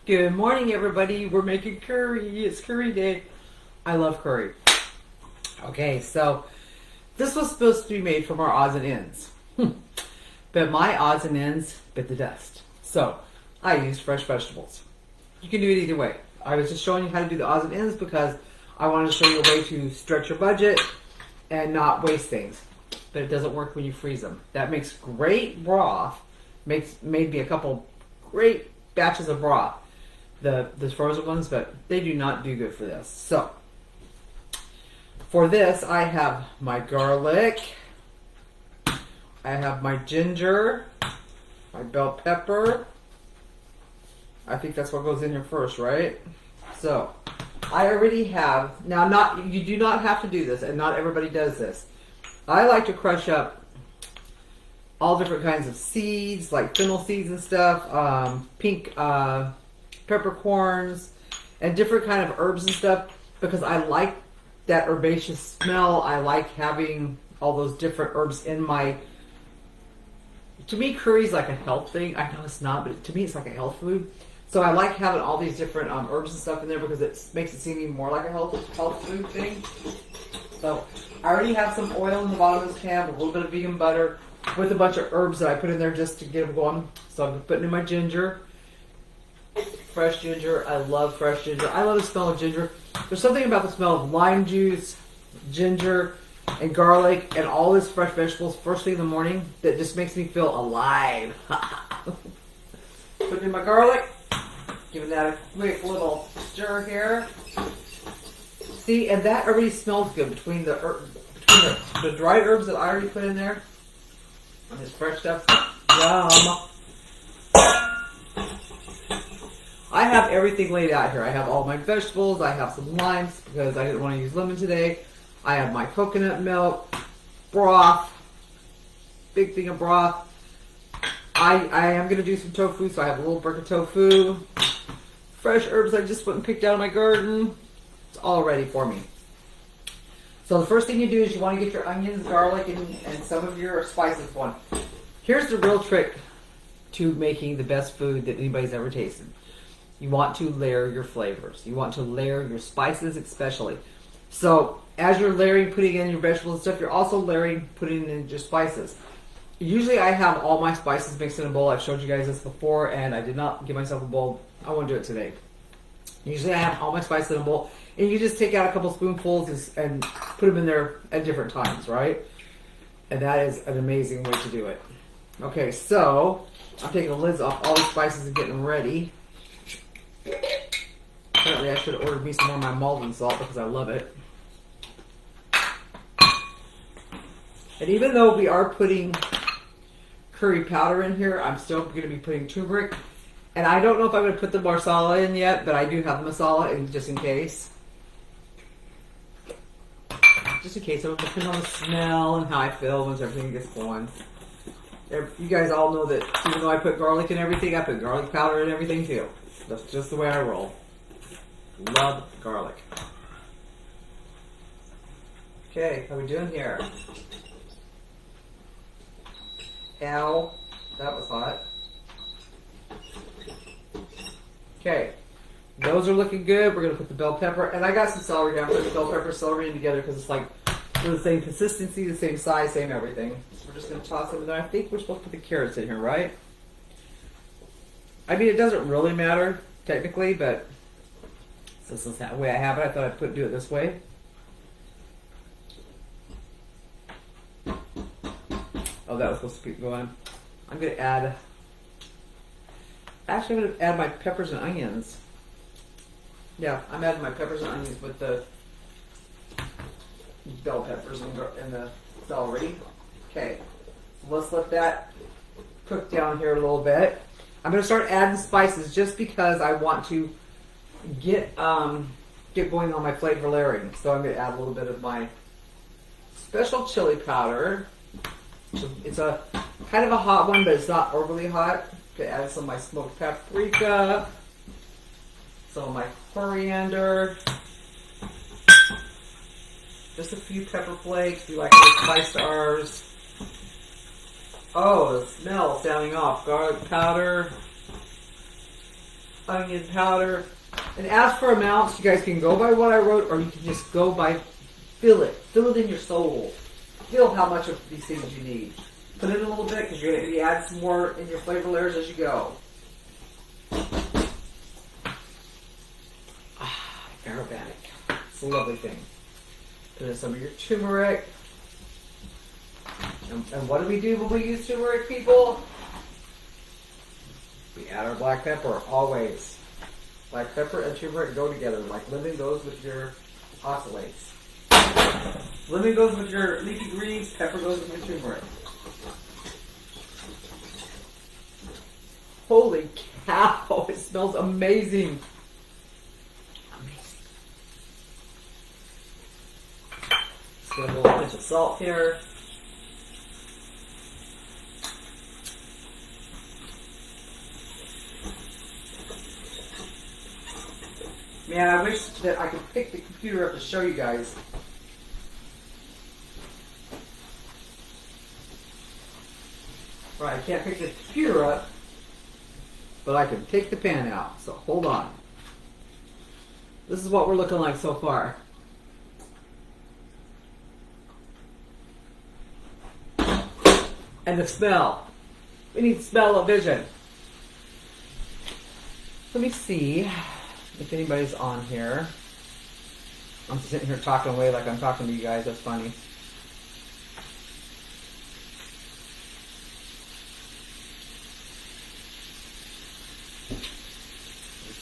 Good morning, everybody. We're making curry. It's curry day. I love curry. Okay, so this was supposed to be made from our odds and ends. But my odds and ends bit the dust. So I used fresh vegetables. You can do it either way. I was just showing you how to do the odds and ends because I wanted to show you a way to stretch your budget and not waste things. But it doesn't work when you freeze them. That makes great broth. Made me a couple great batches of broth. The frozen ones, but they do not do good for this. So for this, I have my garlic, I have my ginger, my bell pepper. I think that's what goes in here first, right? So I already have, now you do not have to do this, and not everybody does this. I like to crush up all different kinds of seeds, like fennel seeds and stuff, pink peppercorns, and different kind of herbs and stuff, because I like that herbaceous smell. I like having all those different herbs in my, to me curry is like a health thing. I know it's not, but to me it's like a health food. So I like having all these different herbs and stuff in there because it makes it seem even more like a health food thing. So I already have some oil in the bottom of this can, a little bit of vegan butter, with a bunch of herbs that I put in there just to get them going. So I'm putting in my ginger. Fresh ginger. I love fresh ginger. I love the smell of ginger. There's something about the smell of lime juice, ginger, and garlic, and all these fresh vegetables first thing in the morning that just makes me feel alive. Putting in my garlic. Giving that a quick little stir here. See, and that already smells good between the dried herbs that I already put in there and this fresh stuff. Yum. I have everything laid out here. I have all my vegetables. I have some limes because I didn't want to use lemon today. I have my coconut milk, broth, big thing of broth. I am going to do some tofu, so I have a little brick of tofu. Fresh herbs I just went and picked out of my garden. It's all ready for me. So the first thing you do is you want to get your onions, garlic, and some of your spices going. Here's the real trick to making the best food that anybody's ever tasted. You want to layer your flavors. You want to layer your spices especially. So as you're layering, putting in your vegetables and stuff, you're also layering, putting in your spices. Usually I have all my spices mixed in a bowl. I've showed you guys this before, and I did not give myself a bowl. I want to do it today. Usually I have all my spices in a bowl, and you just take out a couple spoonfuls and put them in there at different times, right? And that is an amazing way to do it. Okay, so I'm taking the lids off all the spices and getting them ready. Apparently I should have ordered me some more of my Malden salt because I love it. And even though we are putting curry powder in here, I'm still going to be putting turmeric. And I don't know if I'm going to put the masala in yet, but I do have the masala in just in case. Just in case, it depends on the smell and how I feel once everything gets going. You guys all know that even though I put garlic in everything, I put garlic powder in everything too. That's just the way I roll. Love garlic. Okay, how are we doing here? Ow, that was hot. Okay, those are looking good. We're going to put the bell pepper, and I got some celery down. Put the bell pepper, celery in together because it's like they're the same consistency, the same size, same everything. So we're just going to toss them in there. I think we're supposed to put the carrots in here, right? I mean, it doesn't really matter technically, but this is the way I have it. I thought I'd do it this way. Oh, that was supposed to go on. I'm going to add. Actually, I'm going to add my peppers and onions. Yeah, I'm adding my peppers and onions with the bell peppers and the celery. Okay, so let's let that cook down here a little bit. I'm going to start adding spices just because I want to get going on my flavor layering. So I'm going to add a little bit of my special chili powder. It's a kind of a hot one, but it's not overly hot. I'm going to add some of my smoked paprika, some of my coriander, just a few pepper flakes. We like to spice ours. Oh, the smell sounding off. Garlic powder. onion powder. And as for amounts, you guys can go by what I wrote, or you can just go by feel it. Feel it in your soul. Feel how much of these things you need. Put in a little bit because you're going to add some more in your flavor layers as you go. Aromatic. It's a lovely thing. Put in some of your turmeric. And what do we do when we use turmeric, people? We add our black pepper, always. Black pepper and turmeric go together, like lemon goes with your oxalates. Lemon goes with your leafy greens, pepper goes with your turmeric. Holy cow, it smells amazing. Just get a little pinch of salt here. Man, I wish that I could pick the computer up to show you guys. Right, I can't pick the computer up, but I can take the pan out. So hold on. This is what we're looking like so far. And the smell. We need smell-o-vision. Let me see if anybody's on here. I'm sitting here talking away like I'm talking to you guys. That's funny.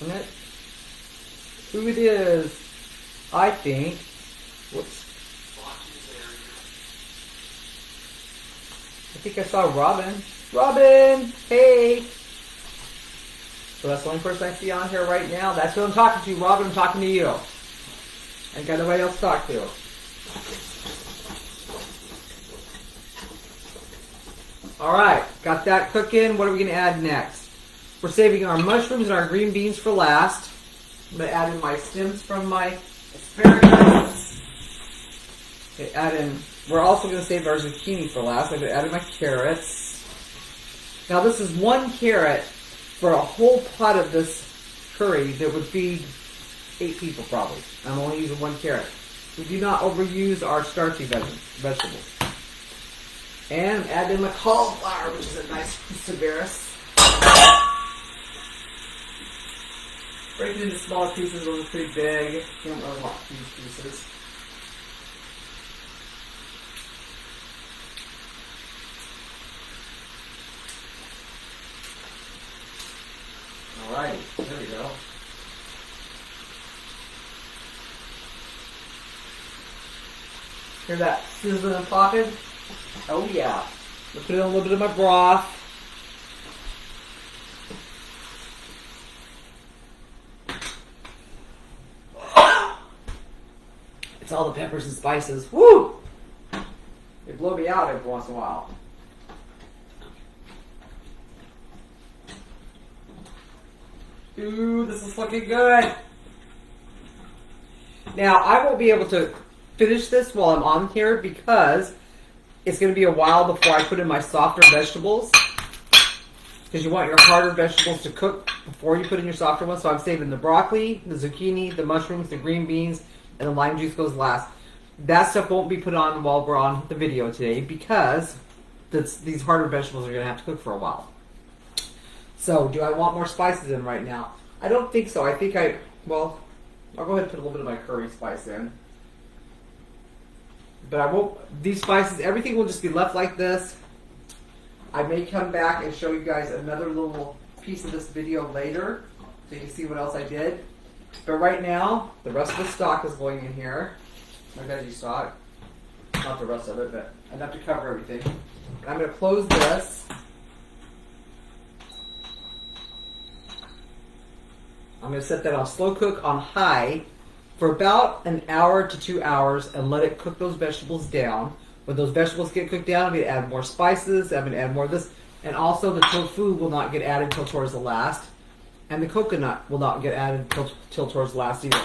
Isn't it? Who it is? I think. Whoops. I think I saw Robin. Robin! Hey! So that's the only person I see on here right now. That's who I'm talking to. Robin, I'm talking to you. I ain't got nobody else to talk to. Alright, got that cooking. What are we going to add next? We're saving our mushrooms and our green beans for last. I'm going to add in my stems from my asparagus. Okay, we're also going to save our zucchini for last. I'm going to add in my carrots. Now this is 1 carrot for a whole pot of this curry that would feed 8 people probably. I'm only using 1 carrot. We do not overuse our starchy vegetables. And add in my cauliflower, which is a nice asparagus. Break it into smaller pieces. Those are pretty big. You don't really want these pieces. Alright, there we go. Hear that sizzling and popping? Oh yeah. We'll put in a little bit of my broth. It's all the peppers and spices. Woo! They blow me out every once in a while. Ooh, this is looking good. Now, I won't be able to finish this while I'm on here because it's going to be a while before I put in my softer vegetables. Because you want your harder vegetables to cook before you put in your softer ones. So I'm saving the broccoli, the zucchini, the mushrooms, the green beans, and the lime juice goes last. That stuff won't be put on while we're on the video today because these harder vegetables are going to have to cook for a while. So, do I want more spices in right now? I don't think so. I think I'll go ahead and put a little bit of my curry spice in. But I won't, these spices, everything will just be left like this. I may come back and show you guys another little piece of this video later so you can see what else I did. But right now, the rest of the stock is going in here. My veggie stock. Not the rest of it, but enough to cover everything. And I'm going to close this. I'm going to set that on slow cook on high for about an hour to 2 hours and let it cook those vegetables down. When those vegetables get cooked down, I'm going to add more spices, I'm going to add more of this, and also the tofu will not get added till towards the last, and the coconut will not get added till towards the last either.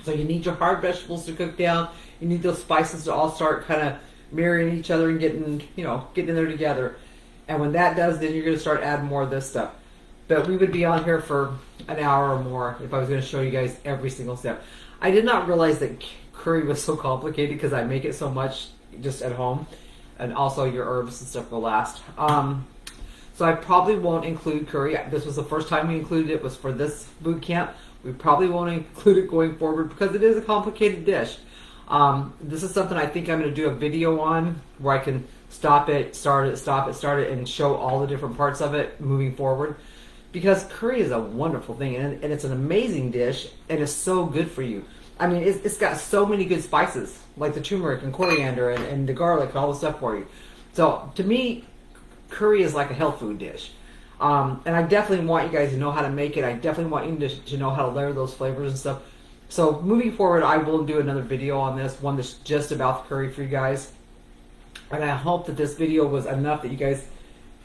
So you need your hard vegetables to cook down, you need those spices to all start kind of marrying each other and getting in there together. And when that does, then you're going to start adding more of this stuff. But we would be on here for an hour or more if I was going to show you guys every single step. I did not realize that curry was so complicated because I make it so much just at home, and also your herbs and stuff will last. So I probably won't include curry. This was the first time we included it, was for this boot camp. We probably won't include it going forward because it is a complicated dish. This is something I think I'm going to do a video on where I can stop it, start it, stop it, start it, and show all the different parts of it moving forward. Because curry is a wonderful thing, and it's an amazing dish, and it's so good for you. I mean, it's got so many good spices, like the turmeric and coriander and the garlic and all the stuff for you. So to me, curry is like a health food dish. And I definitely want you guys to know how to make it. I definitely want you to know how to layer those flavors and stuff. So moving forward, I will do another video on this, one that's just about the curry for you guys. And I hope that this video was enough that you guys,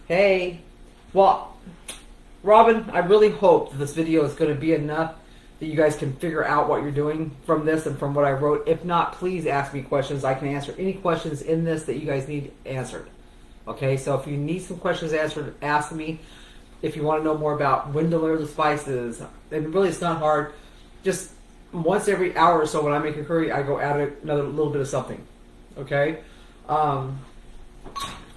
hey, well, Robin, I really hope that this video is going to be enough that you guys can figure out what you're doing from this and from what I wrote. If not, please ask me questions. I can answer any questions in this that you guys need answered. Okay, so if you need some questions answered, ask me. If you want to know more about when to layer the spices, and really it's not hard. Just once every hour or so when I make a curry, I go add another little bit of something. Okay,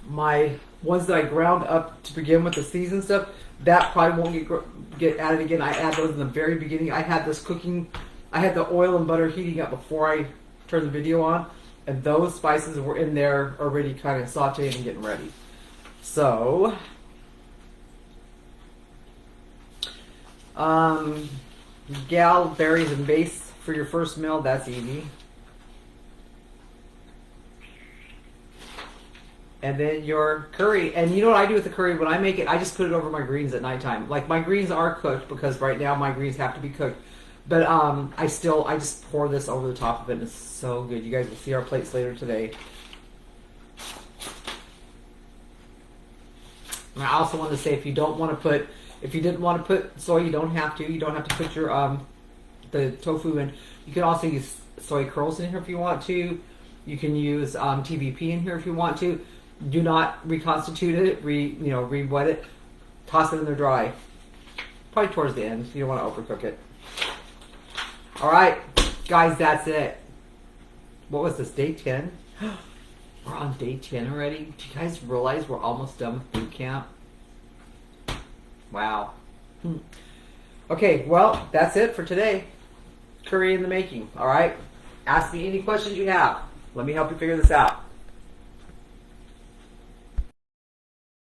my ones that I ground up to begin with, the seasoned stuff, that probably won't get added again. I add those in the very beginning. I had this cooking, I had the oil and butter heating up before I turned the video on, and those spices were in there already kind of sauteing and getting ready. So, gal, berries and base for your first meal, that's easy. And then your curry. And you know what I do with the curry? When I make it, I just put it over my greens at nighttime. Like, my greens are cooked because right now my greens have to be cooked. But I just pour this over the top of it, and it's so good. You guys will see our plates later today. And I also want to say, if you didn't want to put soy, you don't have to. You don't have to put your the tofu in. You can also use soy curls in here if you want to. You can use TVP in here if you want to. Do not reconstitute it, re-wet it. Toss it in there dry. Probably towards the end. You don't want to overcook it. Alright, guys, that's it. What was this, day 10? We're on day 10 already? Do you guys realize we're almost done with boot camp? Wow. Okay, well, that's it for today. Curry in the making, alright? Ask me any questions you have. Let me help you figure this out.